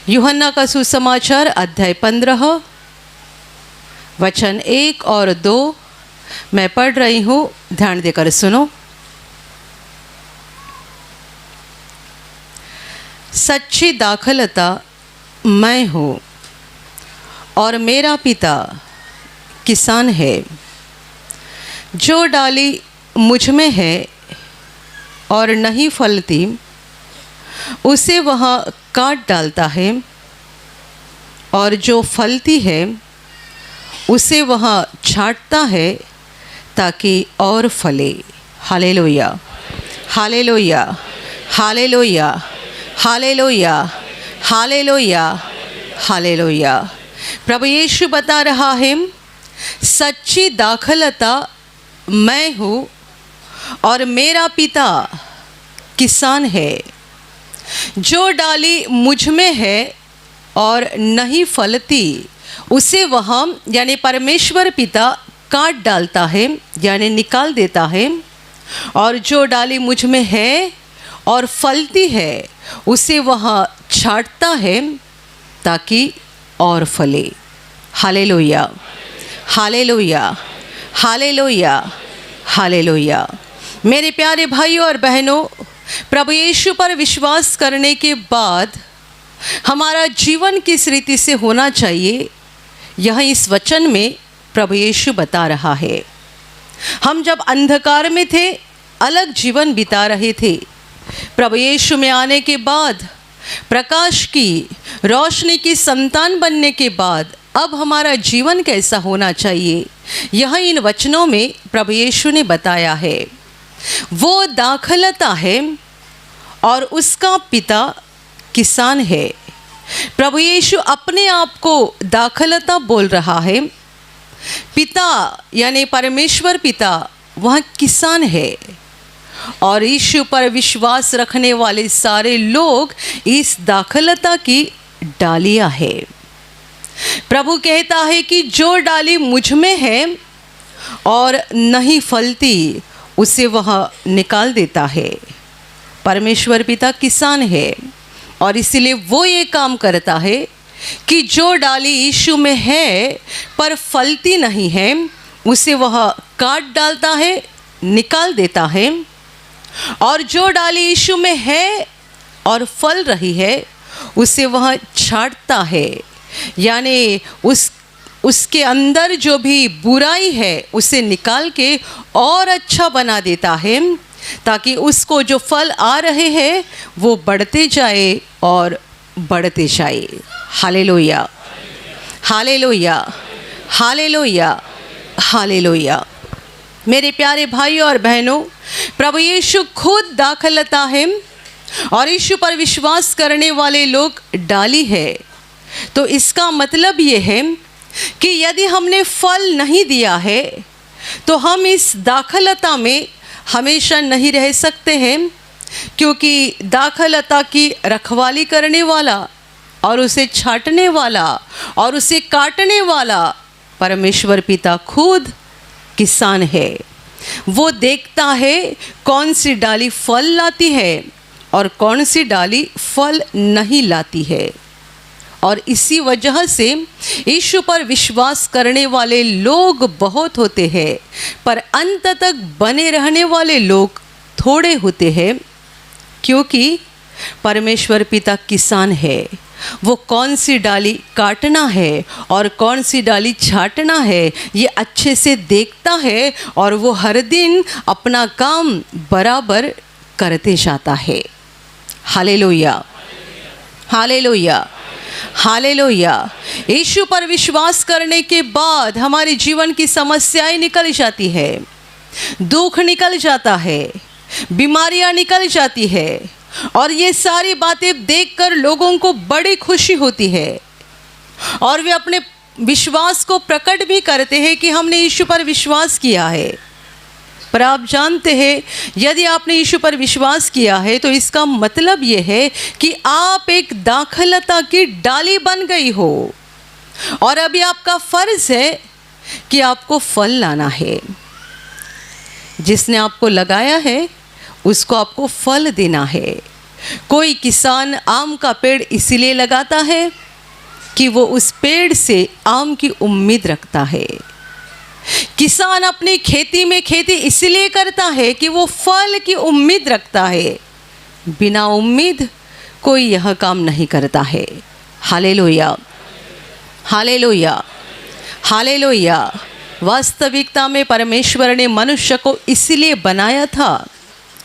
यूहन्ना का सुसमाचार अध्याय 15 वचन 1 और 2 मैं पढ़ रही हूँ, ध्यान देकर सुनो। सच्ची दाखलता मैं हूँ और मेरा पिता किसान है। जो डाली मुझ में है और नहीं फलती उसे वह काट डालता है, और जो फलती है उसे वह छांटता है ताकि और फले। Hallelujah, hallelujah, hallelujah, hallelujah, hallelujah, hallelujah. प्रभु यीशु बता रहा है, सच्ची दाखलता मैं हूँ और मेरा पिता किसान है। जो डाली मुझ में है और नहीं फलती उसे वह यानी परमेश्वर पिता काट डालता है यानी निकाल देता है, और जो डाली मुझ में है और फलती है उसे वह छांटता है ताकि और फले। Hallelujah, hallelujah, hallelujah, hallelujah. मेरे प्यारे भाइयों और बहनों, प्रभु यीशु पर विश्वास करने के बाद हमारा जीवन किस रीति से होना चाहिए, यह इस वचन में प्रभु यीशु बता रहा है। हम जब अंधकार में थे, अलग जीवन बिता रहे थे, प्रभु यीशु में आने के बाद, प्रकाश की रोशनी की संतान बनने के बाद अब हमारा जीवन कैसा होना चाहिए, यह इन वचनों में प्रभु यीशु ने बताया है। वो दाखलता है और उसका पिता किसान है। प्रभु यीशु अपने आप को दाखलता बोल रहा है। पिता यानी परमेश्वर पिता वह किसान है, और यीशु पर विश्वास रखने वाले सारे लोग इस दाखलता की डालियां है। प्रभु कहता है कि जो डाली मुझ में है और नहीं फलती उसे वह निकाल देता है। परमेश्वर पिता किसान है और इसीलिए वो ये काम करता है कि जो डाली यीशु में है पर फलती नहीं है उसे वह काट डालता है, निकाल देता है, और जो डाली यीशु में है और फल रही है उसे वह छांटता है, यानी उसके अंदर जो भी बुराई है उसे निकाल के और अच्छा बना देता है, ताकि उसको जो फल आ रहे हैं वो बढ़ते जाए और बढ़ते जाए। Hallelujah, hallelujah, hallelujah, hallelujah. मेरे प्यारे भाइयों और बहनों, प्रभु यीशु खुद दाखलता है और यीशु पर विश्वास करने वाले लोग डाली है। तो इसका मतलब ये है कि यदि हमने फल नहीं दिया है तो हम इस दाखलता में हमेशा नहीं रह सकते हैं, क्योंकि दाखलता की रखवाली करने वाला और उसे छांटने वाला और उसे काटने वाला परमेश्वर पिता खुद किसान है। वो देखता है कौन सी डाली फल लाती है और कौन सी डाली फल नहीं लाती है, और इसी वजह से यीशु पर विश्वास करने वाले लोग बहुत होते हैं पर अंत तक बने रहने वाले लोग थोड़े होते हैं, क्योंकि परमेश्वर पिता किसान है। वो कौन सी डाली काटना है और कौन सी डाली छांटना है ये अच्छे से देखता है, और वो हर दिन अपना काम बराबर करते जाता है। Hallelujah, hallelujah, hallelujah. यीशु पर विश्वास करने के बाद हमारे जीवन की समस्याएं निकल जाती है, दुख निकल जाता है, बीमारियां निकल जाती है, और ये सारी बातें देखकर लोगों को बड़ी खुशी होती है और वे अपने विश्वास को प्रकट भी करते हैं कि हमने यीशु पर विश्वास किया है। पर आप जानते हैं, यदि आपने यीशु पर विश्वास किया है तो इसका मतलब यह है कि आप एक दाखलता की डाली बन गई हो, और अभी आपका फर्ज है कि आपको फल लाना है। जिसने आपको लगाया है उसको आपको फल देना है। कोई किसान आम का पेड़ इसलिए लगाता है कि वो उस पेड़ से आम की उम्मीद रखता है। किसान अपनी खेती में खेती इसलिए करता है कि वो फल की उम्मीद रखता है। बिना उम्मीद कोई यह काम नहीं करता है। Hallelujah, hallelujah, hallelujah. वास्तविकता में परमेश्वर ने मनुष्य को इसलिए बनाया था,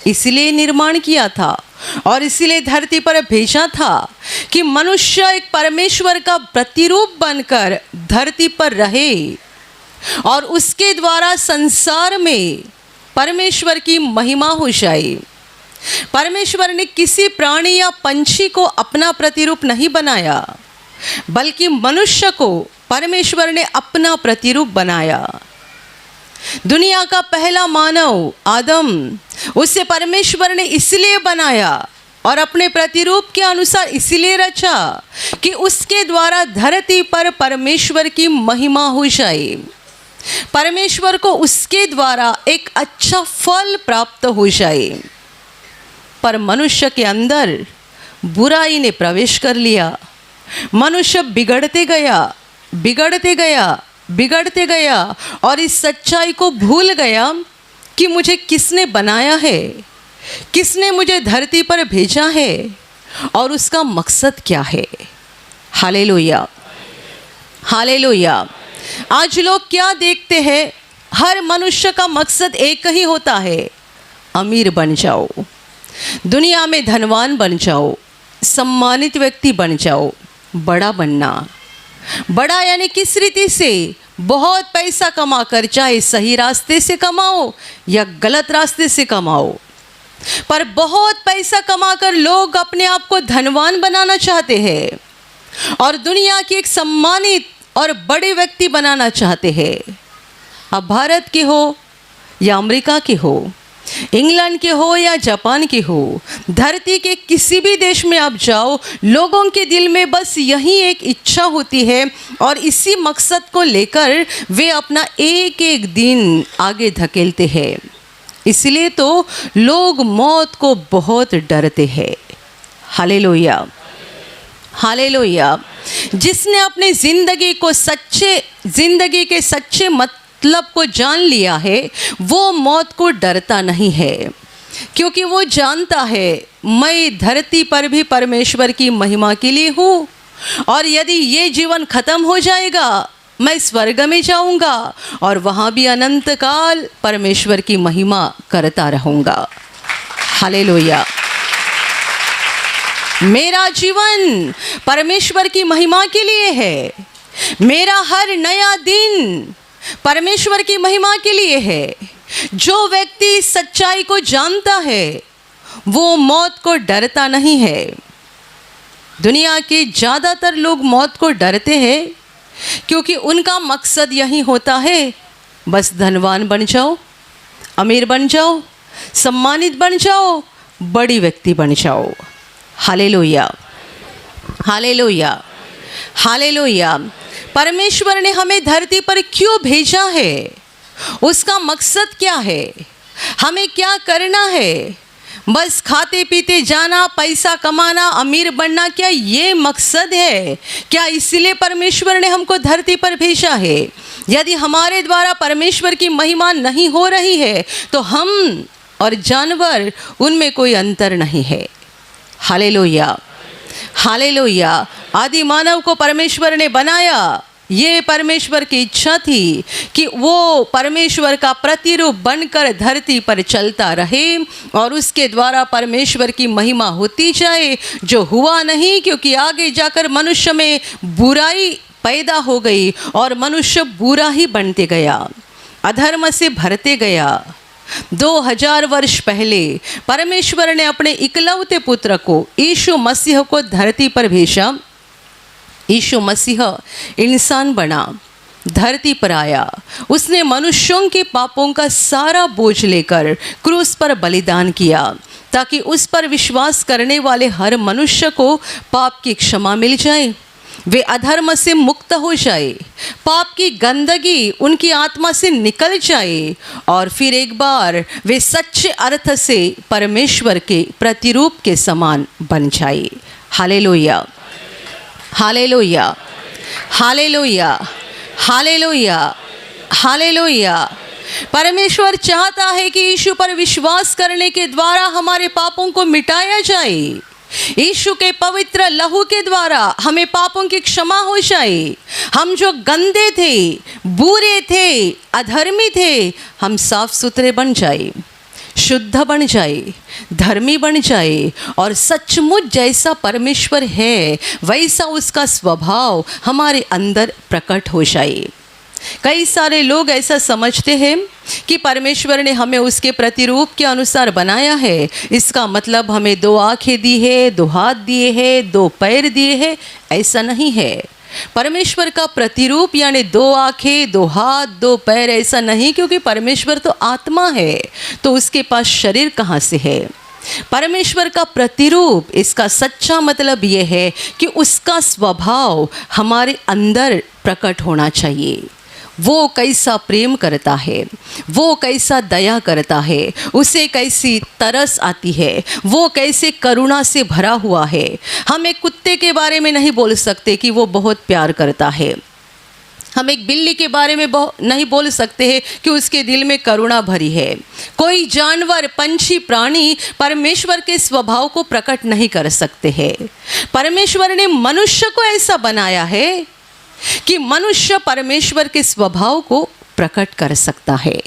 इसलिए निर्माण किया था और इसलिए धरती पर भेजा था कि मनुष्य एक परमेश्वर का प्रतिरूप बनकर धरती पर रहे और उसके द्वारा संसार में परमेश्वर की महिमा हो जाए। परमेश्वर ने किसी प्राणी या पंछी को अपना प्रतिरूप नहीं बनाया, बल्कि मनुष्य को परमेश्वर ने अपना प्रतिरूप बनाया। दुनिया का पहला मानव आदम, उसे परमेश्वर ने इसलिए बनाया और अपने प्रतिरूप के अनुसार इसलिए रचा कि उसके द्वारा धरती पर परमेश्वर की महिमा हो जाए, परमेश्वर को उसके द्वारा एक अच्छा फल प्राप्त हो जाए। पर मनुष्य के अंदर बुराई ने प्रवेश कर लिया। मनुष्य बिगड़ते गया, बिगड़ते गया, बिगड़ते गया और इस सच्चाई को भूल गया कि मुझे किसने बनाया है, किसने मुझे धरती पर भेजा है और उसका मकसद क्या है। Hallelujah, hallelujah. आज लोग क्या देखते हैं? हर मनुष्य का मकसद एक ही होता है, अमीर बन जाओ, दुनिया में धनवान बन जाओ, सम्मानित व्यक्ति बन जाओ। बड़ा बनना, बड़ा यानी किस रीति से? बहुत पैसा कमाकर, चाहे सही रास्ते से कमाओ या गलत रास्ते से कमाओ, पर बहुत पैसा कमाकर लोग अपने आप को धनवान बनाना चाहते हैं और दुनिया की एक सम्मानित और बड़े व्यक्ति बनाना चाहते हैं। अब भारत के हो या अमेरिका के हो, इंग्लैंड के हो या जापान के हो, धरती के किसी भी देश में आप जाओ, लोगों के दिल में बस यही एक इच्छा होती है और इसी मकसद को लेकर वे अपना एक एक दिन आगे धकेलते हैं। इसलिए तो लोग मौत को बहुत डरते हैं। Hallelujah, hallelujah. जिसने अपनी जिंदगी के सच्चे मतलब को जान लिया है, वो मौत को डरता नहीं है, क्योंकि वो जानता है मैं धरती पर भी परमेश्वर की महिमा के लिए हूँ और यदि ये जीवन खत्म हो जाएगा, मैं स्वर्ग में जाऊंगा और वहाँ भी अनंत काल परमेश्वर की महिमा करता रहूँगा। हालेलुया। मेरा जीवन परमेश्वर की महिमा के लिए है। मेरा हर नया दिन परमेश्वर की महिमा के लिए है। जो व्यक्ति सच्चाई को जानता है वो मौत को डरता नहीं है। दुनिया के ज़्यादातर लोग मौत को डरते हैं क्योंकि उनका मकसद यही होता है, बस धनवान बन जाओ, अमीर बन जाओ, सम्मानित बन जाओ, बड़ी व्यक्ति बन जाओ। Hallelujah, hallelujah, hallelujah. परमेश्वर ने हमें धरती पर क्यों भेजा है? उसका मकसद क्या है? हमें क्या करना है? बस खाते पीते जाना, पैसा कमाना, अमीर बनना, क्या ये मकसद है? क्या इसलिए परमेश्वर ने हमको धरती पर भेजा है? यदि हमारे द्वारा परमेश्वर की महिमा नहीं हो रही है तो हम और जानवर, उनमें कोई अंतर नहीं है। Hallelujah, hallelujah. आदि मानव को परमेश्वर ने बनाया, ये परमेश्वर की इच्छा थी कि वो परमेश्वर का प्रतिरूप बनकर धरती पर चलता रहे और उसके द्वारा परमेश्वर की महिमा होती जाए, जो हुआ नहीं, क्योंकि आगे जाकर मनुष्य में बुराई पैदा हो गई और मनुष्य बुरा ही बनते गया, अधर्म से भरते गया। 2000 वर्ष पहले परमेश्वर ने अपने इकलौते पुत्र को, यीशु मसीह को धरती पर भेजा। यीशु मसीह इंसान बना, धरती पर आया। उसने मनुष्यों के पापों का सारा बोझ लेकर क्रूस पर बलिदान किया ताकि उस पर विश्वास करने वाले हर मनुष्य को पाप की क्षमा मिल जाए वे अधर्म से मुक्त हो जाए, पाप की गंदगी उनकी आत्मा से निकल जाए और फिर एक बार वे सच्चे अर्थ से परमेश्वर के प्रतिरूप के समान बन जाए। Hallelujah, hallelujah, hallelujah, hallelujah, hallelujah. परमेश्वर चाहता है कि यीशु पर विश्वास करने के द्वारा हमारे पापों को मिटाया जाए। यीशु के पवित्र लहू के द्वारा हमें पापों की क्षमा हो जाए। हम जो गंदे थे, बुरे थे, अधर्मी थे, हम साफ सुथरे बन जाए, शुद्ध बन जाए, धर्मी बन जाए और सचमुच जैसा परमेश्वर है वैसा उसका स्वभाव हमारे अंदर प्रकट हो जाए। कई सारे लोग ऐसा समझते हैं कि परमेश्वर ने हमें उसके प्रतिरूप के अनुसार बनाया है, इसका मतलब हमें 2 आँखें दी है, 2 हाथ दिए हैं, 2 पैर दिए हैं। ऐसा नहीं है। परमेश्वर का प्रतिरूप यानी 2 आँखें, 2 हाथ, 2 पैर ऐसा नहीं, क्योंकि परमेश्वर तो आत्मा है, तो उसके पास शरीर कहाँ से है। परमेश्वर का प्रतिरूप, इसका सच्चा मतलब यह है कि उसका स्वभाव हमारे अंदर प्रकट होना चाहिए। वो कैसा प्रेम करता है, वो कैसा दया करता है, उसे कैसी तरस आती है, वो कैसे करुणा से भरा हुआ है। हम एक कुत्ते के बारे में नहीं बोल सकते कि वो बहुत प्यार करता है। हम एक बिल्ली के बारे में नहीं बोल सकते हैं कि उसके दिल में करुणा भरी है। कोई जानवर, पंछी, प्राणी परमेश्वर के स्वभाव को प्रकट नहीं कर सकते हैं। परमेश्वर ने मनुष्य को ऐसा बनाया है कि मनुष्य परमेश्वर के स्वभाव को प्रकट कर सकता है।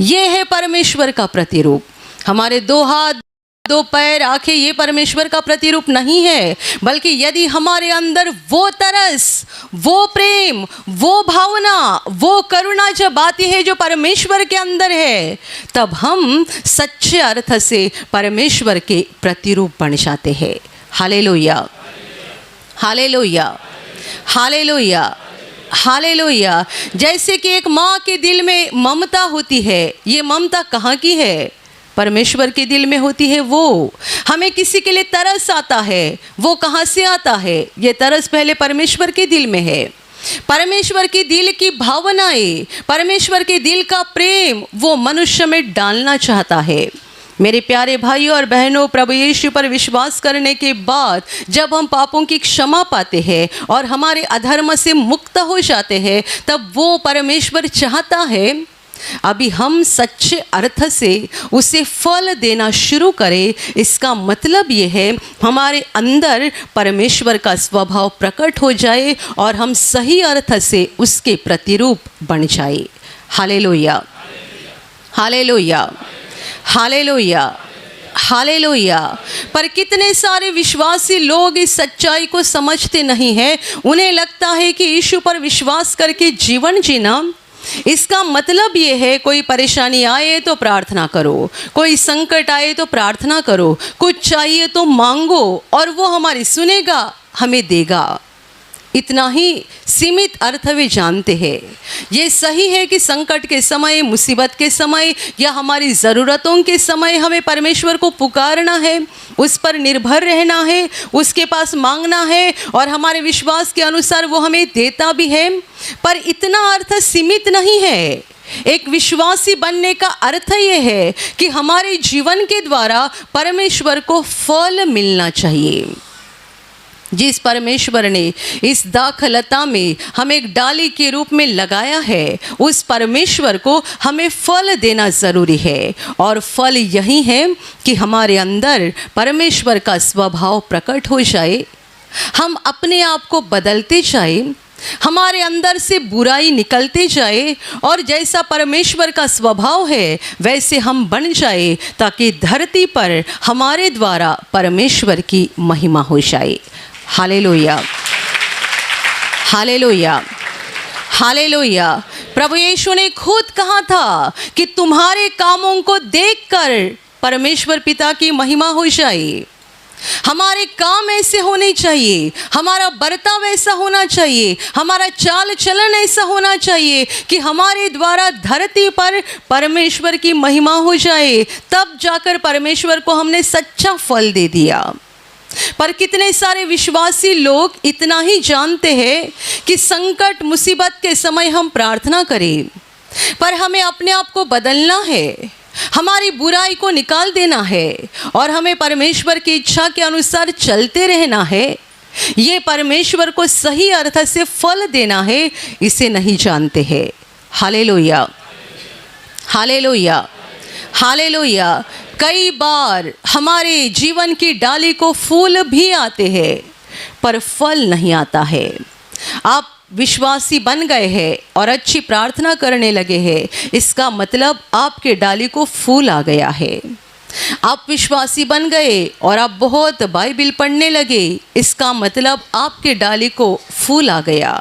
यह है परमेश्वर का प्रतिरूप। हमारे 2 हाथ, 2 पैर, आंखें ये परमेश्वर का प्रतिरूप नहीं है, बल्कि यदि हमारे अंदर वो तरस, वो प्रेम, वो भावना, वो करुणा जब आती है जो परमेश्वर के अंदर है, तब हम सच्चे अर्थ से परमेश्वर के प्रतिरूप बन जाते हैं। Hallelujah, hallelujah, hallelujah, hallelujah. जैसे कि एक माँ के दिल में ममता होती है, ये ममता कहाँ की है? परमेश्वर के दिल में होती है। वो हमें किसी के लिए तरस आता है, वो कहाँ से आता है? ये तरस पहले परमेश्वर के दिल में है। परमेश्वर के दिल की भावनाएं, परमेश्वर के दिल का प्रेम वो मनुष्य में डालना चाहता है। मेरे प्यारे भाइयों और बहनों, प्रभु यीशु पर विश्वास करने के बाद जब हम पापों की क्षमा पाते हैं और हमारे अधर्म से मुक्त हो जाते हैं, तब वो परमेश्वर चाहता है अभी हम सच्चे अर्थ से उसे फल देना शुरू करें। इसका मतलब ये है हमारे अंदर परमेश्वर का स्वभाव प्रकट हो जाए और हम सही अर्थ से उसके प्रतिरूप बन जाए। Hallelujah, hallelujah, hallelujah, hallelujah. पर कितने सारे विश्वासी लोग इस सच्चाई को समझते नहीं हैं। उन्हें लगता है कि यीशु पर विश्वास करके जीवन जीना, इसका मतलब ये है कोई परेशानी आए तो प्रार्थना करो, कोई संकट आए तो प्रार्थना करो, कुछ चाहिए तो मांगो और वो हमारी सुनेगा, हमें देगा। इतना ही सीमित अर्थ वे जानते हैं। ये सही है कि संकट के समय, मुसीबत के समय या हमारी ज़रूरतों के समय हमें परमेश्वर को पुकारना है, उस पर निर्भर रहना है, उसके पास मांगना है और हमारे विश्वास के अनुसार वो हमें देता भी है। पर इतना अर्थ सीमित नहीं है। एक विश्वासी बनने का अर्थ ये है कि हमारे जीवन के द्वारा परमेश्वर को फल मिलना चाहिए। जिस परमेश्वर ने इस दाखलता में हमें एक डाली के रूप में लगाया है, उस परमेश्वर को हमें फल देना ज़रूरी है। और फल यही है कि हमारे अंदर परमेश्वर का स्वभाव प्रकट हो जाए, हम अपने आप को बदलते जाए, हमारे अंदर से बुराई निकलते जाए और जैसा परमेश्वर का स्वभाव है वैसे हम बन जाए, ताकि धरती पर हमारे द्वारा परमेश्वर की महिमा हो जाए। Hallelujah, hallelujah, hallelujah. प्रभु यीशु ने खुद कहा था कि तुम्हारे कामों को देखकर परमेश्वर पिता की महिमा हो जाए। हमारे काम ऐसे होने चाहिए, हमारा बर्ताव ऐसा होना चाहिए, हमारा चाल चलन ऐसा होना चाहिए कि हमारे द्वारा धरती पर परमेश्वर की महिमा हो जाए। तब जाकर परमेश्वर को हमने सच्चा फल दे दिया। पर कितने सारे विश्वासी लोग इतना ही जानते हैं कि संकट मुसीबत के समय हम प्रार्थना करें, पर हमें अपने आप को बदलना है, हमारी बुराई को निकाल देना है और हमें परमेश्वर की इच्छा के अनुसार चलते रहना है। ये परमेश्वर को सही अर्थ से फल देना है, इसे नहीं जानते हैं। Hallelujah, hallelujah, hallelujah. कई बार हमारे जीवन की डाली को फूल भी आते हैं पर फल नहीं आता है। आप विश्वासी बन गए हैं और अच्छी प्रार्थना करने लगे हैं, इसका मतलब आपके डाली को फूल आ गया है। आप विश्वासी बन गए और आप बहुत बाइबल पढ़ने लगे, इसका मतलब आपके डाली को फूल आ गया।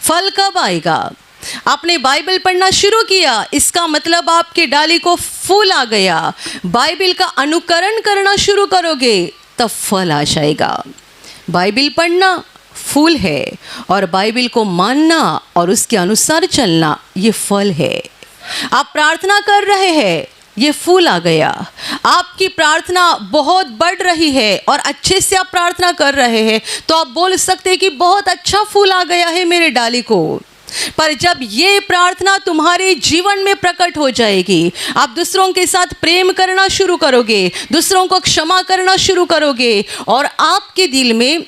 फल कब आएगा? आपने बाइबल पढ़ना शुरू किया, इसका मतलब आपके डाली को फूल आ गया। बाइबल का अनुकरण करना शुरू करोगे तब फल आ जाएगा। बाइबल पढ़ना फूल है और बाइबल को मानना और उसके अनुसार चलना ये फल है। आप प्रार्थना कर रहे हैं, ये फूल आ गया। आपकी प्रार्थना बहुत बढ़ रही है और अच्छे से आप प्रार्थना कर रहे हैं, तो आप बोल सकते हैं कि बहुत अच्छा फूल आ गया है मेरे डाली को। पर जब ये प्रार्थना तुम्हारे जीवन में प्रकट हो जाएगी, आप दूसरों के साथ प्रेम करना शुरू करोगे, दूसरों को क्षमा करना शुरू करोगे और आपके दिल में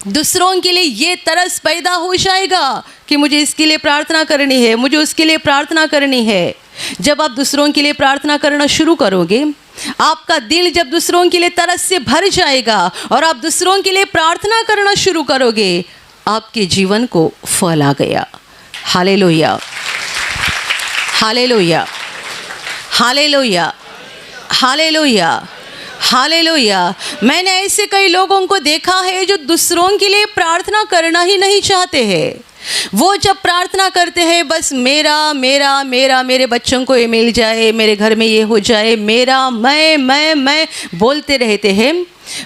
दूसरों के लिए ये तरस पैदा हो जाएगा कि मुझे इसके लिए प्रार्थना करनी है, मुझे उसके लिए प्रार्थना करनी है। जब आप दूसरों के लिए प्रार्थना करना शुरू करोगे, आपका दिल जब दूसरों के लिए तरस से भर जाएगा और आप दूसरों के लिए प्रार्थना करना शुरू करोगे, आपके जीवन को फल आ गया। Hallelujah, hallelujah, hallelujah, hallelujah, hallelujah. मैंने ऐसे कई लोगों को देखा है जो दूसरों के लिए प्रार्थना करना ही नहीं चाहते हैं। वो जब प्रार्थना करते हैं, बस मेरा मेरा मेरा, मेरे बच्चों को ये मिल जाए, मेरे घर में ये हो जाए, मेरा मैं बोलते रहते हैं।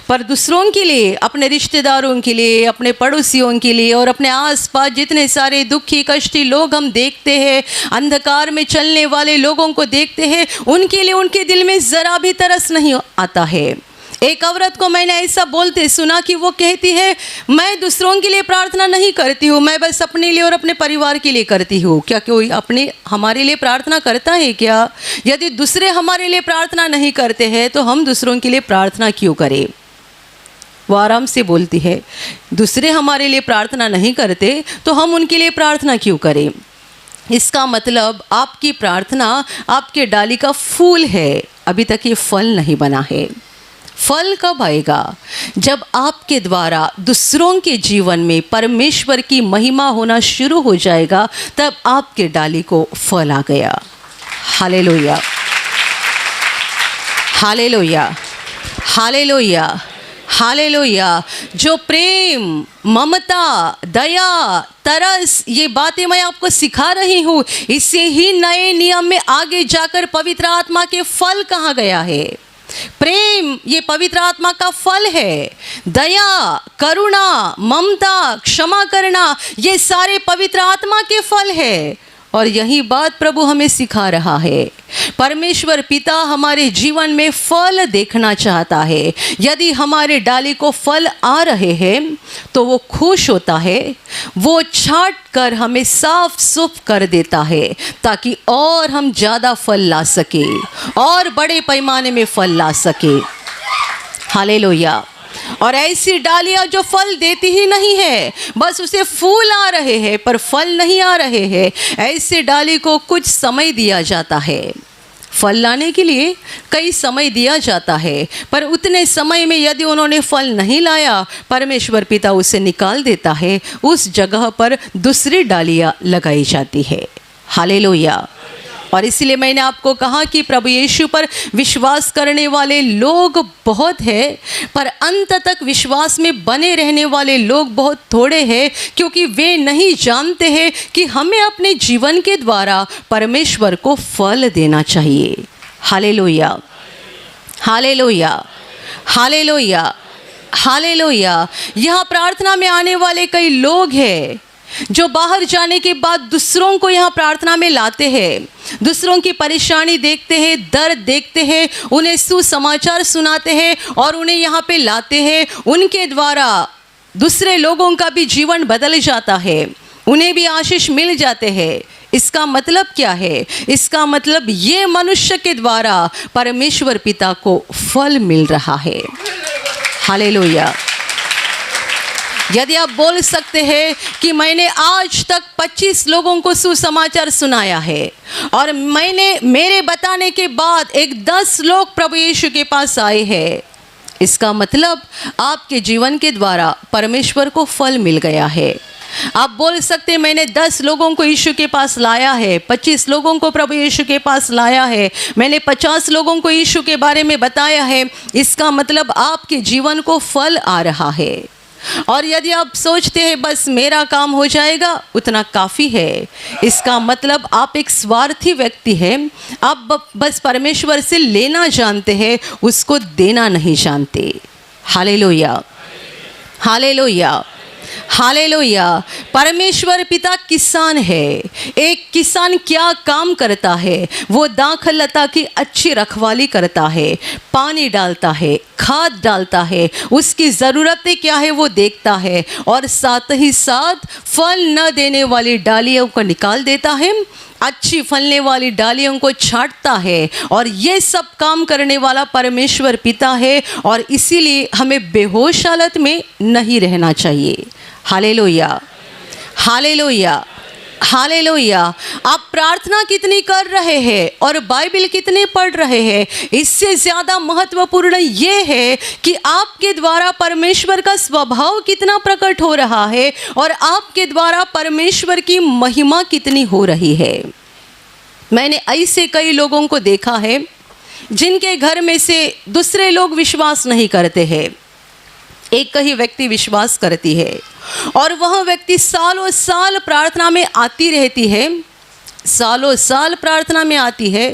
पर दूसरों के लिए, अपने रिश्तेदारों के लिए, अपने पड़ोसियों के लिए और अपने आसपास जितने सारे दुखी कष्टी लोग हम देखते हैं, अंधकार में चलने वाले लोगों को देखते हैं, उनके लिए उनके दिल में ज़रा भी तरस नहीं आता है। एक औरत को मैंने ऐसा बोलते सुना कि वो कहती है, मैं दूसरों के लिए प्रार्थना नहीं करती हूँ, मैं बस अपने लिए और अपने परिवार के लिए करती हूँ। क्या कोई अपने हमारे लिए प्रार्थना करता है क्या? यदि दूसरे हमारे लिए प्रार्थना नहीं करते हैं तो हम दूसरों के लिए प्रार्थना क्यों करें? वो आराम से बोलती है, दूसरे हमारे लिए प्रार्थना नहीं करते तो हम उनके लिए प्रार्थना क्यों करें? इसका मतलब आपकी प्रार्थना आपके डाली का फूल है, अभी तक ये फल नहीं बना है। फल कब आएगा? जब आपके द्वारा दूसरों के जीवन में परमेश्वर की महिमा होना शुरू हो जाएगा, तब आपके डाली को फल आ गया। Hallelujah, hallelujah, hallelujah, hallelujah. जो प्रेम, ममता, दया, तरस, ये बातें मैं आपको सिखा रही हूँ, इससे ही नए नियम में आगे जाकर पवित्र आत्मा के फल कहा गया है। प्रेम ये पवित्र आत्मा का फल है। दया, करुणा, ममता, क्षमा करना, ये सारे पवित्र आत्मा के फल है। और यही बात प्रभु हमें सिखा रहा है। परमेश्वर पिता हमारे जीवन में फल देखना चाहता है। यदि हमारे डाली को फल आ रहे हैं तो वो खुश होता है, वो छांट कर हमें साफ सुफ कर देता है ताकि और हम ज़्यादा फल ला सके और बड़े पैमाने में फल ला सके। हालेलुया। और ऐसी डालियाँ जो फल देती ही नहीं है, बस उसे फूल आ रहे हैं पर फल नहीं आ रहे हैं, ऐसे डाली को कुछ समय दिया जाता है। फल लाने के लिए कई समय दिया जाता है, पर उतने समय में यदि उन्होंने फल नहीं लाया, परमेश्वर पिता उसे निकाल देता है, उस जगह पर दूसरी डालियाँ लगाई जाती है। हालेलुया। और इसलिए मैंने आपको कहा कि प्रभु यीशु पर विश्वास करने वाले लोग बहुत हैं, पर अंत तक विश्वास में बने रहने वाले लोग बहुत थोड़े हैं, क्योंकि वे नहीं जानते हैं कि हमें अपने जीवन के द्वारा परमेश्वर को फल देना चाहिए। Hallelujah, hallelujah, hallelujah, hallelujah. यहाँ प्रार्थना में आने वाले कई लोग हैं, जो बाहर जाने के बाद दूसरों को यहाँ प्रार्थना में लाते हैं, दूसरों की परेशानी देखते हैं, दर्द देखते हैं, उन्हें सुसमाचार सुनाते हैं और उन्हें यहाँ पे लाते हैं। उनके द्वारा दूसरे लोगों का भी जीवन बदल जाता है, उन्हें भी आशीष मिल जाते हैं। इसका मतलब क्या है? इसका मतलब ये मनुष्य के द्वारा परमेश्वर पिता को फल मिल रहा है। हालेलुया। यदि आप बोल सकते हैं कि मैंने आज तक 25 लोगों को सुसमाचार सुनाया है और मेरे बताने के बाद एक 10 लोग प्रभु यीशु के पास आए हैं, इसका मतलब आपके जीवन के द्वारा परमेश्वर को फल मिल गया है। आप बोल सकते हैं मैंने 10 लोगों को यीशु के पास लाया है, 25 लोगों को प्रभु यीशु के पास लाया है, मैंने 50 लोगों को यीशु के बारे में बताया है, इसका मतलब आपके जीवन को फल आ रहा है। और यदि आप सोचते हैं बस मेरा काम हो जाएगा उतना काफ़ी है, इसका मतलब आप एक स्वार्थी व्यक्ति हैं। आप बस परमेश्वर से लेना जानते हैं, उसको देना नहीं जानते। Hallelujah, hallelujah, hallelujah. परमेश्वर पिता किसान है। एक किसान क्या काम करता है? वो दाखल लता की अच्छी रखवाली करता है, पानी डालता है, खाद डालता है, उसकी ज़रूरतें क्या है वो देखता है और साथ ही साथ फल न देने वाली डालियों को निकाल देता है, अच्छी फलने वाली डालियों को छांटता है। और ये सब काम करने वाला परमेश्वर पिता है और इसीलिए हमें बेहोश हालत में नहीं रहना चाहिए। Hallelujah, hallelujah, hallelujah. आप प्रार्थना कितनी कर रहे हैं और बाइबल कितने पढ़ रहे हैं, इससे ज़्यादा महत्वपूर्ण ये है कि आपके द्वारा परमेश्वर का स्वभाव कितना प्रकट हो रहा है और आपके द्वारा परमेश्वर की महिमा कितनी हो रही है। मैंने ऐसे कई लोगों को देखा है जिनके घर में से दूसरे लोग विश्वास नहीं करते हैं, एक ही व्यक्ति विश्वास करती है और वह व्यक्ति सालों साल प्रार्थना में आती रहती है, सालों साल प्रार्थना में आती है।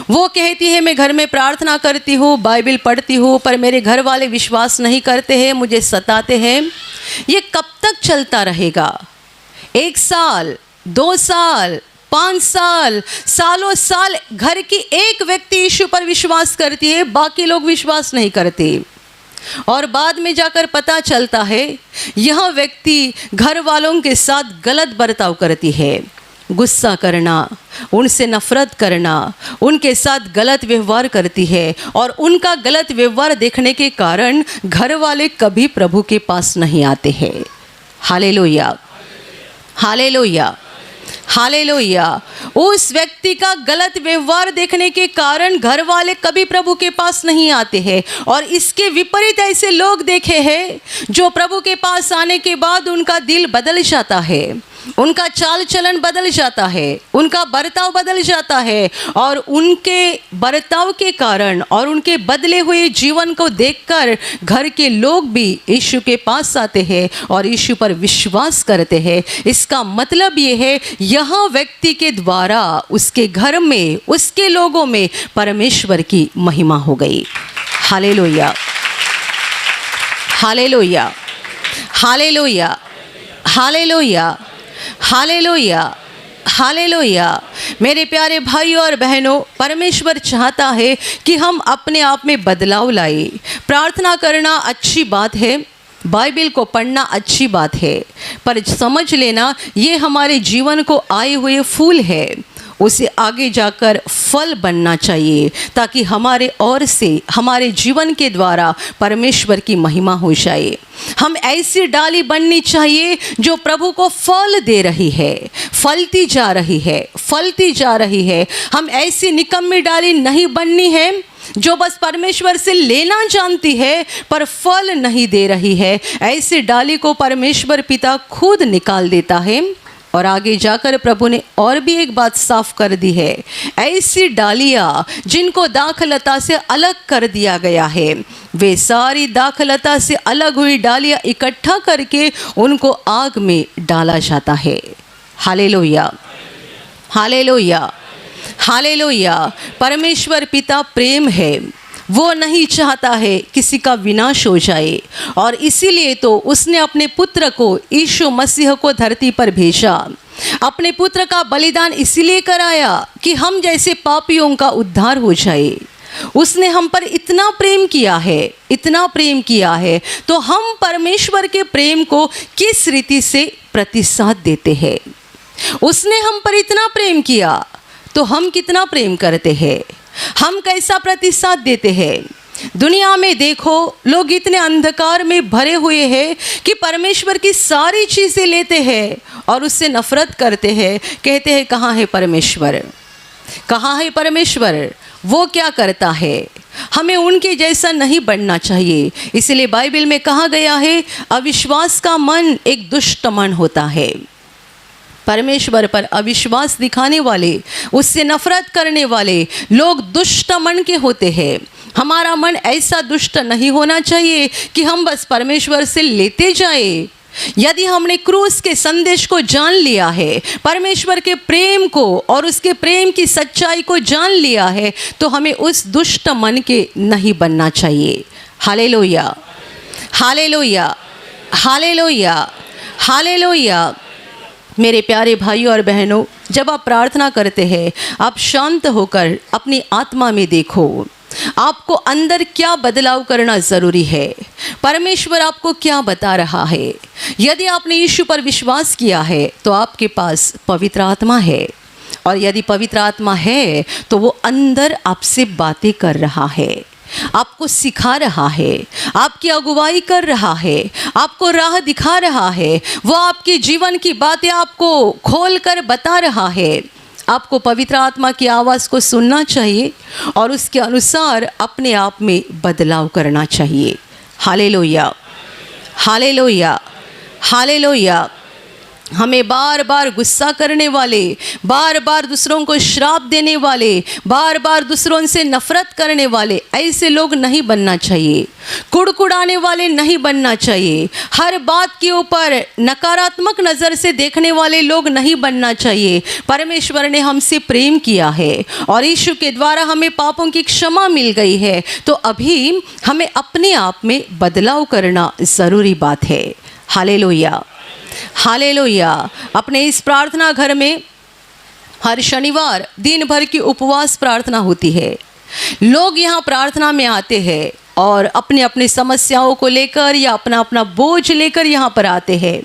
वो कहती है मैं घर में प्रार्थना करती हूँ, बाइबल पढ़ती हूँ, पर मेरे घर वाले विश्वास नहीं करते हैं, मुझे सताते हैं। ये कब तक चलता रहेगा? 1 साल, 2 साल, 5 साल, सालों साल घर की एक व्यक्ति यीशु पर विश्वास करती है, बाकी लोग विश्वास नहीं करते। और बाद में जाकर पता चलता है यह व्यक्ति घर वालों के साथ गलत बर्ताव करती है, गुस्सा करना, उनसे नफरत करना, उनके साथ गलत व्यवहार करती है और उनका गलत व्यवहार देखने के कारण घर वाले कभी प्रभु के पास नहीं आते हैं। Hallelujah, hallelujah, hallelujah. उस व्यक्ति का गलत व्यवहार देखने के कारण घर वाले कभी प्रभु के पास नहीं आते हैं। और इसके विपरीत ऐसे लोग देखे हैं जो प्रभु के पास आने के बाद उनका दिल बदल जाता है, उनका चाल चलन बदल जाता है, उनका बर्ताव बदल जाता है और उनके बर्ताव के कारण और उनके बदले हुए जीवन को देखकर घर के लोग भी यीशु के पास आते हैं और यीशु पर विश्वास करते हैं। इसका मतलब ये है यह व्यक्ति के द्वारा उसके घर में, उसके लोगों में परमेश्वर की महिमा हो गई। Hallelujah, hallelujah, hallelujah, hallelujah, hallelujah, hallelujah. मेरे प्यारे भाइयों और बहनों, परमेश्वर चाहता है कि हम अपने आप में बदलाव लाए। प्रार्थना करना अच्छी बात है, बाइबल को पढ़ना अच्छी बात है, पर समझ लेना ये हमारे जीवन को आए हुए फूल है, उसे आगे जाकर फल बनना चाहिए ताकि हमारे ओर से, हमारे जीवन के द्वारा परमेश्वर की महिमा हो जाए। हम ऐसी डाली बननी चाहिए जो प्रभु को फल दे रही है, फलती जा रही है, फलती जा रही है। हम ऐसी निकम्मी डाली नहीं बननी है जो बस परमेश्वर से लेना जानती है पर फल नहीं दे रही है। ऐसी डाली को परमेश्वर पिता खुद निकाल देता है। और आगे जाकर प्रभु ने और भी एक बात साफ कर दी है, ऐसी डालियाँ जिनको दाखलता से अलग कर दिया गया है, वे सारी दाखलता से अलग हुई डालियाँ इकट्ठा करके उनको आग में डाला जाता है। Hallelujah, hallelujah, hallelujah. परमेश्वर पिता प्रेम है वो नहीं चाहता है किसी का विनाश हो जाए, और इसीलिए तो उसने अपने पुत्र को, यीशु मसीह को धरती पर भेजा। अपने पुत्र का बलिदान इसीलिए कराया कि हम जैसे पापियों का उद्धार हो जाए। उसने हम पर इतना प्रेम किया है, इतना प्रेम किया है, तो हम परमेश्वर के प्रेम को किस रीति से प्रतिसाद देते हैं? उसने हम पर इतना प्रेम किया तो हम कितना प्रेम करते हैं? हम कैसा प्रतिसाद देते हैं? दुनिया में देखो, लोग इतने अंधकार में भरे हुए हैं कि परमेश्वर की सारी चीज़ें लेते हैं और उससे नफरत करते हैं। कहते हैं कहाँ है परमेश्वर, कहाँ है परमेश्वर, वो क्या करता है? हमें उनके जैसा नहीं बनना चाहिए। इसलिए बाइबल में कहा गया है, अविश्वास का मन एक दुष्ट मन होता है। परमेश्वर पर अविश्वास दिखाने वाले, उससे नफरत करने वाले लोग दुष्ट मन के होते हैं। हमारा मन ऐसा दुष्ट नहीं होना चाहिए कि हम बस परमेश्वर से लेते जाए। यदि हमने क्रूस के संदेश को जान लिया है, परमेश्वर के प्रेम को और उसके प्रेम की सच्चाई को जान लिया है, तो हमें उस दुष्ट मन के नहीं बनना चाहिए। Hallelujah, hallelujah, hallelujah, hallelujah. मेरे प्यारे भाइयों और बहनों, जब आप प्रार्थना करते हैं, आप शांत होकर अपनी आत्मा में देखो, आपको अंदर क्या बदलाव करना ज़रूरी है, परमेश्वर आपको क्या बता रहा है। यदि आपने यीशु पर विश्वास किया है तो आपके पास पवित्र आत्मा है, और यदि पवित्र आत्मा है तो वो अंदर आपसे बातें कर रहा है, आपको सिखा रहा है, आपकी अगुवाई कर रहा है, आपको राह दिखा रहा है, वो आपके जीवन की बातें आपको खोल कर बता रहा है। आपको पवित्र आत्मा की आवाज़ को सुनना चाहिए और उसके अनुसार अपने आप में बदलाव करना चाहिए। Hallelujah, hallelujah, hallelujah. हमें बार बार गुस्सा करने वाले, बार बार दूसरों को श्राप देने वाले, बार बार दूसरों से नफरत करने वाले ऐसे लोग नहीं बनना चाहिए। कुड़कुड़ाने वाले नहीं बनना चाहिए। हर बात के ऊपर नकारात्मक नज़र से देखने वाले लोग नहीं बनना चाहिए। परमेश्वर ने हमसे प्रेम किया है और यीशु के द्वारा हमें पापों की क्षमा मिल गई है, तो अभी हमें अपने आप में बदलाव करना ज़रूरी बात है। Hallelujah, hallelujah. अपने इस प्रार्थना घर में हर शनिवार दिन भर की उपवास प्रार्थना होती है। लोग यहाँ प्रार्थना में आते हैं और अपने अपने समस्याओं को लेकर या अपना अपना बोझ लेकर यहाँ पर आते हैं।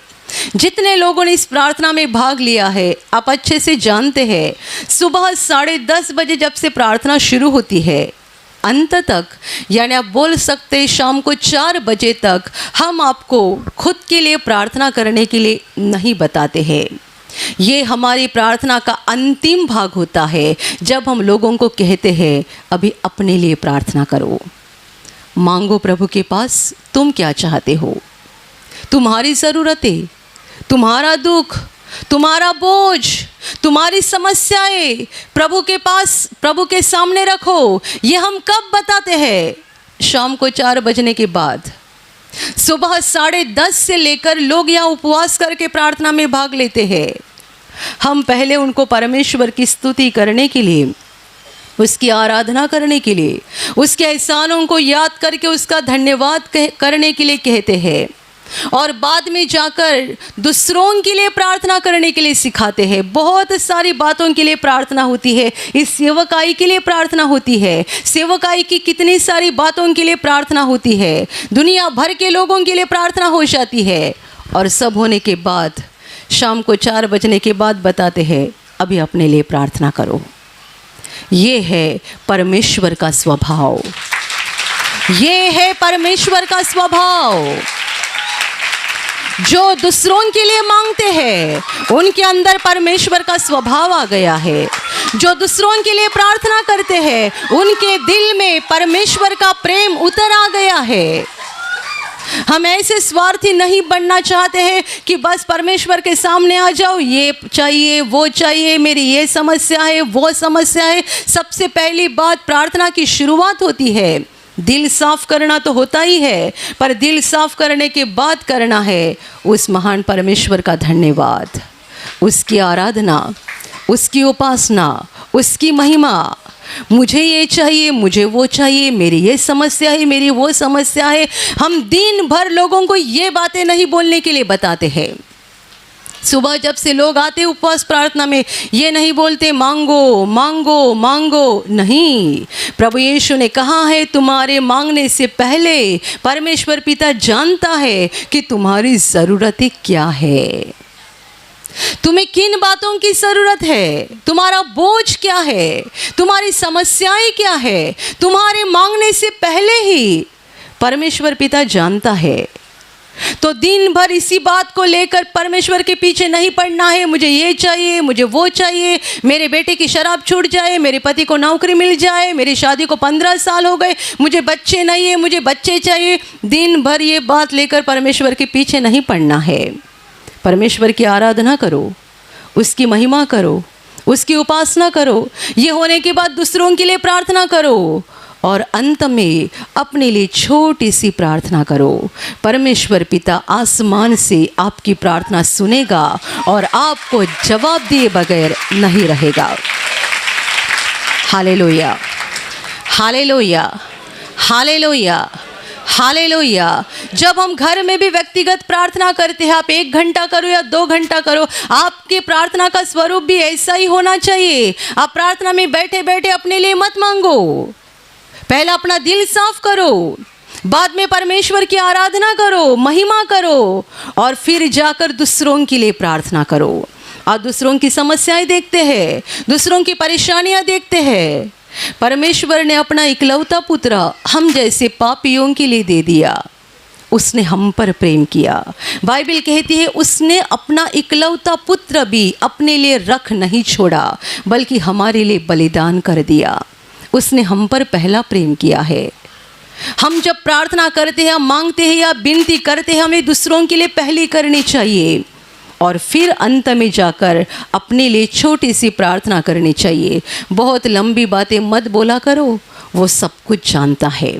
जितने लोगों ने इस प्रार्थना में भाग लिया है, आप अच्छे से जानते हैं, सुबह 10:30 बजे जब से प्रार्थना शुरू होती है, अंत तक, यानी आप बोल सकते शाम को 4 बजे तक, हम आपको खुद के लिए प्रार्थना करने के लिए नहीं बताते हैं। ये हमारी प्रार्थना का अंतिम भाग होता है, जब हम लोगों को कहते हैं अभी अपने लिए प्रार्थना करो, मांगो प्रभु के पास तुम क्या चाहते हो, तुम्हारी ज़रूरतें, तुम्हारा दुख, तुम्हारा बोझ, तुम्हारी समस्याएं प्रभु के पास, प्रभु के सामने रखो। ये हम कब बताते हैं? शाम को 4 बजने के बाद। सुबह 10:30 से लेकर लोग यहाँ उपवास करके प्रार्थना में भाग लेते हैं। हम पहले उनको परमेश्वर की स्तुति करने के लिए, उसकी आराधना करने के लिए, उसके एहसानों को याद करके उसका धन्यवाद करने के लिए कहते हैं, और बाद में जाकर दूसरों के लिए प्रार्थना करने के लिए सिखाते हैं। बहुत सारी बातों के लिए प्रार्थना होती है। इस सेवकाई के लिए प्रार्थना होती है। सेवकाई की कितनी सारी बातों के लिए प्रार्थना होती है। दुनिया भर के लोगों के लिए प्रार्थना हो जाती है, और सब होने के बाद शाम को 4 बजने के बाद बताते हैं अभी अपने लिए प्रार्थना करो। ये है परमेश्वर का स्वभाव, ये है परमेश्वर का स्वभाव। जो दूसरों के लिए मांगते हैं उनके अंदर परमेश्वर का स्वभाव आ गया है। जो दूसरों के लिए प्रार्थना करते हैं उनके दिल में परमेश्वर का प्रेम उतर आ गया है। हम ऐसे स्वार्थी नहीं बनना चाहते हैं कि बस परमेश्वर के सामने आ जाओ, ये चाहिए, वो चाहिए, मेरी ये समस्या है, वो समस्या है। सबसे पहली बात प्रार्थना की शुरुआत होती है। दिल साफ करना तो होता ही है, पर दिल साफ करने के बाद करना है उस महान परमेश्वर का धन्यवाद, उसकी आराधना, उसकी उपासना, उसकी महिमा। मुझे ये चाहिए, मुझे वो चाहिए, मेरी ये समस्या है, मेरी वो समस्या है। हम दिन भर लोगों को ये बातें नहीं बोलने के लिए बताते हैं। सुबह जब से लोग आते उपवास प्रार्थना में, ये नहीं बोलते मांगो मांगो मांगो, नहीं। प्रभु यीशु ने कहा है तुम्हारे मांगने से पहले परमेश्वर पिता जानता है कि तुम्हारी ज़रूरतें क्या है, तुम्हें किन बातों की ज़रूरत है, तुम्हारा बोझ क्या है, तुम्हारी समस्याएं क्या है। तुम्हारे मांगने से पहले ही परमेश्वर पिता जानता है। तो दिन भर इसी बात को लेकर परमेश्वर के पीछे नहीं पड़ना है, मुझे ये चाहिए, मुझे वो चाहिए, मेरे बेटे की शराब छूट जाए, मेरे पति को नौकरी मिल जाए, मेरी शादी को 15 साल हो गए, मुझे बच्चे नहीं है, मुझे बच्चे चाहिए। दिन भर ये बात लेकर परमेश्वर के पीछे नहीं पड़ना है। परमेश्वर की आराधना करो, उसकी महिमा करो, उसकी उपासना करो। ये होने के बाद दूसरों के लिए प्रार्थना करो और अंत में अपने लिए छोटी सी प्रार्थना करो। परमेश्वर पिता आसमान से आपकी प्रार्थना सुनेगा और आपको जवाब दिए बगैर नहीं रहेगा। Hallelujah, hallelujah, hallelujah, hallelujah. जब हम घर में भी व्यक्तिगत प्रार्थना करते हैं, आप 1 घंटा करो या 2 घंटा करो, आपकी प्रार्थना का स्वरूप भी ऐसा ही होना चाहिए। आप प्रार्थना में बैठे बैठे अपने लिए मत मांगो, पहले अपना दिल साफ करो, बाद में परमेश्वर की आराधना करो, महिमा करो और फिर जाकर दूसरों के लिए प्रार्थना करो। आप दूसरों की समस्याएं देखते हैं, दूसरों की परेशानियां देखते हैं। परमेश्वर ने अपना इकलौता पुत्र हम जैसे पापियों के लिए दे दिया। उसने हम पर प्रेम किया। बाइबल कहती है उसने अपना इकलौता पुत्र भी अपने लिए रख नहीं छोड़ा, बल्कि हमारे लिए बलिदान कर दिया। उसने हम पर पहला प्रेम किया है। हम जब प्रार्थना करते हैं, मांगते हैं या विनती करते हैं, हमें दूसरों के लिए पहली करनी चाहिए और फिर अंत में जाकर अपने लिए छोटी सी प्रार्थना करनी चाहिए। बहुत लंबी बातें मत बोला करो, वो सब कुछ जानता है,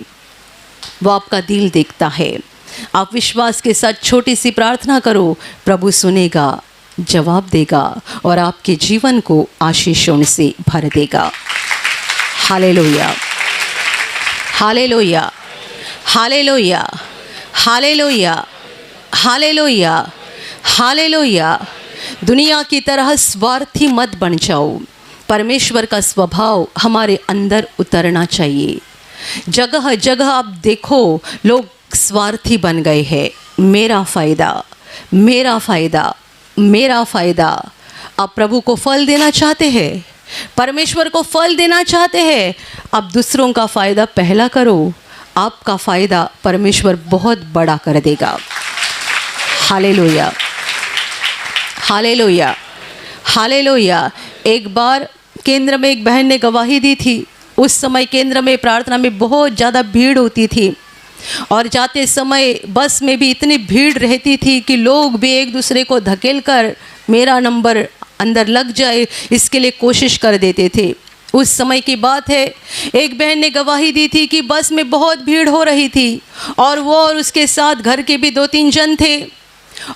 वो आपका दिल देखता है। आप विश्वास के साथ छोटी सी प्रार्थना करो, प्रभु सुनेगा, जवाब देगा और आपके जीवन को आशीषों से भर देगा। Hallelujah, hallelujah, hallelujah, hallelujah, hallelujah, hallelujah. दुनिया की तरह स्वार्थी मत बन जाओ। परमेश्वर का स्वभाव हमारे अंदर उतरना चाहिए। जगह जगह आप देखो लोग स्वार्थी बन गए हैं। मेरा फ़ायदा, मेरा फ़ायदा, मेरा फ़ायदा। आप प्रभु को फल देना चाहते हैं, परमेश्वर को फल देना चाहते हैं, अब दूसरों का फ़ायदा पहला करो, आपका फ़ायदा परमेश्वर बहुत बड़ा कर देगा। Hallelujah, hallelujah, hallelujah. एक बार केंद्र में एक बहन ने गवाही दी थी। उस समय केंद्र में प्रार्थना में बहुत ज़्यादा भीड़ होती थी और जाते समय बस में भी इतनी भीड़ रहती थी कि लोग भी एक दूसरे को धकेल कर मेरा नंबर अंदर लग जाए इसके लिए कोशिश कर देते थे। उस समय की बात है, एक बहन ने गवाही दी थी कि बस में बहुत भीड़ हो रही थी और वो और उसके साथ घर के भी 2-3 जन थे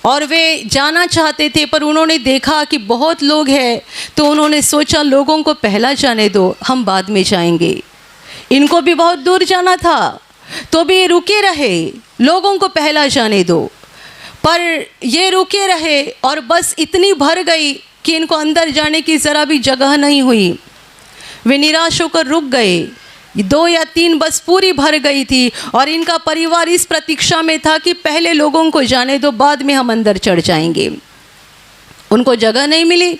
और वे जाना चाहते थे, पर उन्होंने देखा कि बहुत लोग हैं तो उन्होंने सोचा लोगों को पहला जाने दो, हम बाद में जाएंगे। इनको भी बहुत दूर जाना था तो भी रुके रहे, लोगों को पहला जाने दो। पर ये रुके रहे और बस इतनी भर गई कि इनको अंदर जाने की ज़रा भी जगह नहीं हुई। वे निराश होकर रुक गए। 2 या 3 बस पूरी भर गई थी और इनका परिवार इस प्रतीक्षा में था कि पहले लोगों को जाने दो, बाद में हम अंदर चढ़ जाएंगे। उनको जगह नहीं मिली,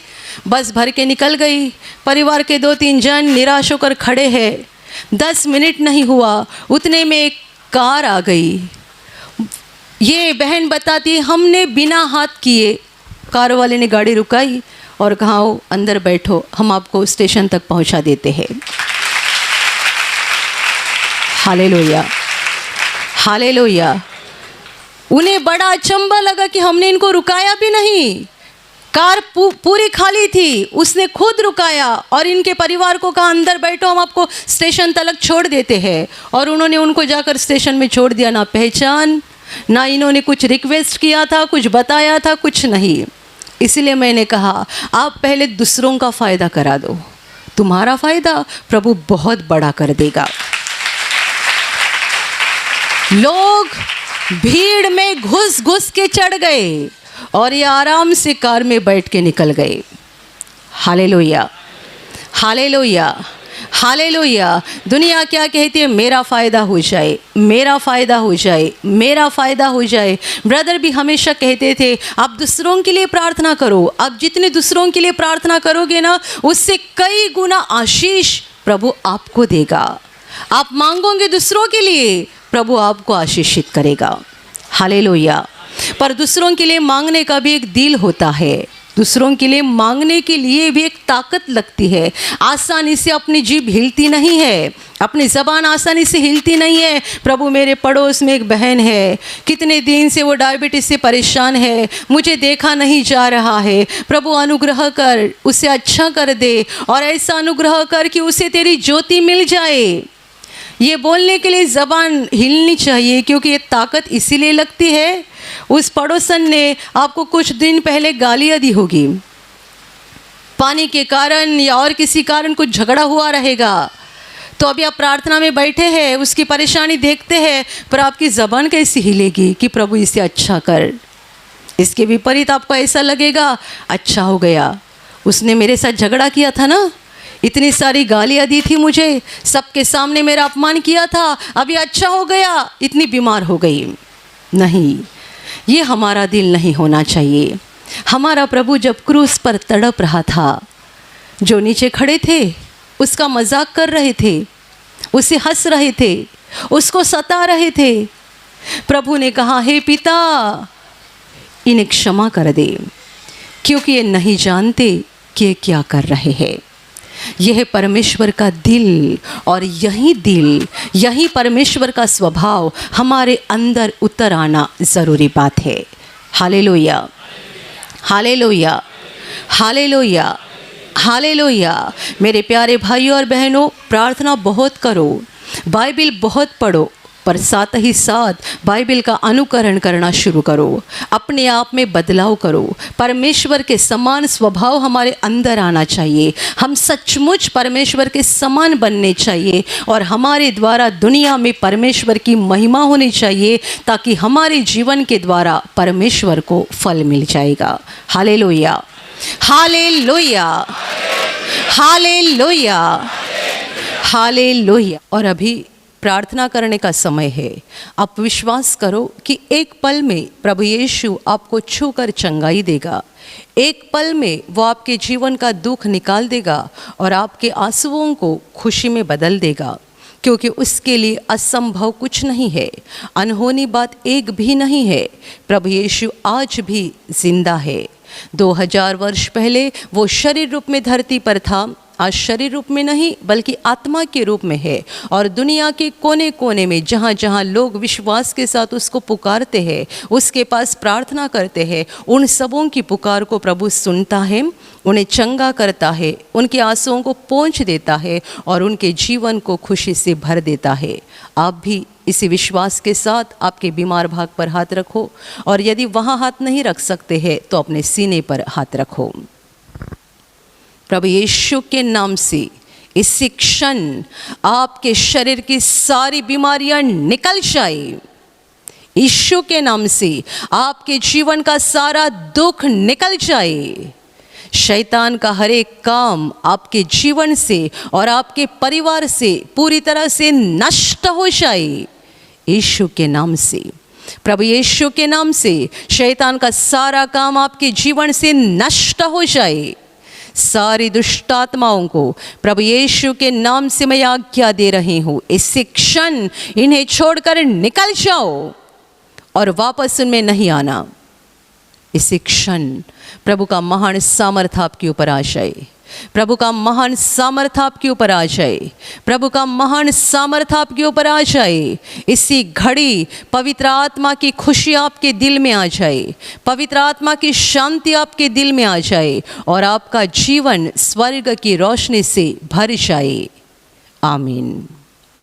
बस भर के निकल गई। परिवार के 2-3 जन निराश होकर खड़े हैं। 10 मिनट नहीं हुआ, उतने में एक कार आ गई। ये बहन बताती, हमने बिना हाथ किए कार वाले ने गाड़ी रुकाई और कहा अंदर बैठो, हम आपको स्टेशन तक पहुंचा देते हैं। Hallelujah, hallelujah. उन्हें बड़ा अचंभा लगा कि हमने इनको रुकाया भी नहीं, कार पूरी खाली थी, उसने खुद रुकाया और इनके परिवार को कहा अंदर बैठो, हम आपको स्टेशन तक छोड़ देते हैं। और उन्होंने उनको जाकर स्टेशन में छोड़ दिया। ना पहचान, ना इन्होंने कुछ रिक्वेस्ट किया था, कुछ बताया था, कुछ नहीं। इसलिए मैंने कहा आप पहले दूसरों का फ़ायदा करा दो, तुम्हारा फ़ायदा प्रभु बहुत बड़ा कर देगा। लोग भीड़ में घुस घुस के चढ़ गए और ये आराम से कार में बैठ के निकल गए। Hallelujah, hallelujah, hallelujah. दुनिया क्या कहती है? मेरा फ़ायदा हो जाए, मेरा फ़ायदा हो जाए, मेरा फ़ायदा हो जाए। ब्रदर भी हमेशा कहते थे आप दूसरों के लिए प्रार्थना करो, आप जितने दूसरों के लिए प्रार्थना करोगे ना, उससे कई गुना आशीष प्रभु आपको देगा। आप मांगोगे दूसरों के लिए, प्रभु आपको आशीषित करेगा। हालेलुया। पर दूसरों के लिए मांगने का भी एक दिल होता है, दूसरों के लिए मांगने के लिए भी एक ताकत लगती है। आसानी से अपनी जीभ हिलती नहीं है, अपनी ज़बान आसानी से हिलती नहीं है। प्रभु मेरे पड़ोस में एक बहन है, कितने दिन से वो डायबिटीज़ से परेशान है, मुझे देखा नहीं जा रहा है। प्रभु अनुग्रह कर, उसे अच्छा कर दे और ऐसा अनुग्रह कर कि उसे तेरी ज्योति मिल जाए। ये बोलने के लिए ज़बान हिलनी चाहिए, क्योंकि ये ताकत इसीलिए लगती है। उस पड़ोसन ने आपको कुछ दिन पहले गालियाँ दी होगी, पानी के कारण या और किसी कारण कुछ झगड़ा हुआ रहेगा, तो अभी आप प्रार्थना में बैठे हैं, उसकी परेशानी देखते हैं, पर आपकी ज़बान कैसी हिलेगी कि प्रभु इसे अच्छा कर। इसके विपरीत आपको ऐसा लगेगा अच्छा हो गया, उसने मेरे साथ झगड़ा किया था ना, इतनी सारी गालियाँ दी थी मुझे, सबके सामने मेरा अपमान किया था, अभी अच्छा हो गया, इतनी बीमार हो गई। नहीं, ये हमारा दिल नहीं होना चाहिए। हमारा प्रभु जब क्रूस पर तड़प रहा था, जो नीचे खड़े थे उसका मजाक कर रहे थे, उसे हंस रहे थे, उसको सता रहे थे, प्रभु ने कहा हे पिता इन्हें क्षमा कर दे, क्योंकि ये नहीं जानते कि ये क्या कर रहे हैं। यह परमेश्वर का दिल, और यही दिल, यही परमेश्वर का स्वभाव हमारे अंदर उतर आना ज़रूरी बात है। Hallelujah, hallelujah, hallelujah, hallelujah. मेरे प्यारे भाइयों और बहनों, प्रार्थना बहुत करो, बाइबिल बहुत पढ़ो, पर साथ ही साथ बाइबिल का अनुकरण करना शुरू करो, अपने आप में बदलाव करो। परमेश्वर के समान स्वभाव हमारे अंदर आना चाहिए, हम सचमुच परमेश्वर के समान बनने चाहिए, और हमारे द्वारा दुनिया में परमेश्वर की महिमा होनी चाहिए, ताकि हमारे जीवन के द्वारा परमेश्वर को फल मिल जाएगा। Hallelujah, hallelujah, hallelujah, hallelujah. और अभी प्रार्थना करने का समय है। आप विश्वास करो कि एक पल में प्रभु यीशु आपको छूकर चंगाई देगा, एक पल में वो आपके जीवन का दुख निकाल देगा और आपके आंसुओं को खुशी में बदल देगा, क्योंकि उसके लिए असंभव कुछ नहीं है, अनहोनी बात एक भी नहीं है। प्रभु यीशु आज भी जिंदा है। 2000 वर्ष पहले वो शरीर रूप में धरती पर था, आज शरीर रूप में नहीं बल्कि आत्मा के रूप में है, और दुनिया के कोने कोने में जहाँ जहाँ लोग विश्वास के साथ उसको पुकारते हैं, उसके पास प्रार्थना करते हैं, उन सबों की पुकार को प्रभु सुनता है, उन्हें चंगा करता है, उनके आंसुओं को पोंछ देता है और उनके जीवन को खुशी से भर देता है। आप भी इसी विश्वास के साथ आपके बीमार भाग पर हाथ रखो, और यदि वहाँ हाथ नहीं रख सकते हैं तो अपने सीने पर हाथ रखो। प्रभु यीशु के नाम से इसी क्षण आपके शरीर की सारी बीमारियां निकल जाए। यीशु के नाम से आपके जीवन का सारा दुख निकल जाए। शैतान का हर एक काम आपके जीवन से और आपके परिवार से पूरी तरह से नष्ट हो जाए। यीशु के नाम से, प्रभु यीशु के नाम से शैतान का सारा काम आपके जीवन से नष्ट हो जाए। सारी दुष्ट आत्माओं को प्रभु यीशु के नाम से मैं आज्ञा दे रही हूँ, इसी क्षण इन्हें छोड़कर निकल जाओ और वापस उनमें नहीं आना। इसी क्षण प्रभु का महान सामर्थ्य आपके ऊपर आ जाए, प्रभु का महान सामर्थ्य आपके ऊपर आ जाए, प्रभु का महान सामर्थ्य आपके ऊपर आ जाए। इसी घड़ी पवित्र आत्मा की खुशी आपके दिल में आ जाए, पवित्र आत्मा की शांति आपके दिल में आ जाए, और आपका जीवन स्वर्ग की रोशनी से भर जाए। आमीन।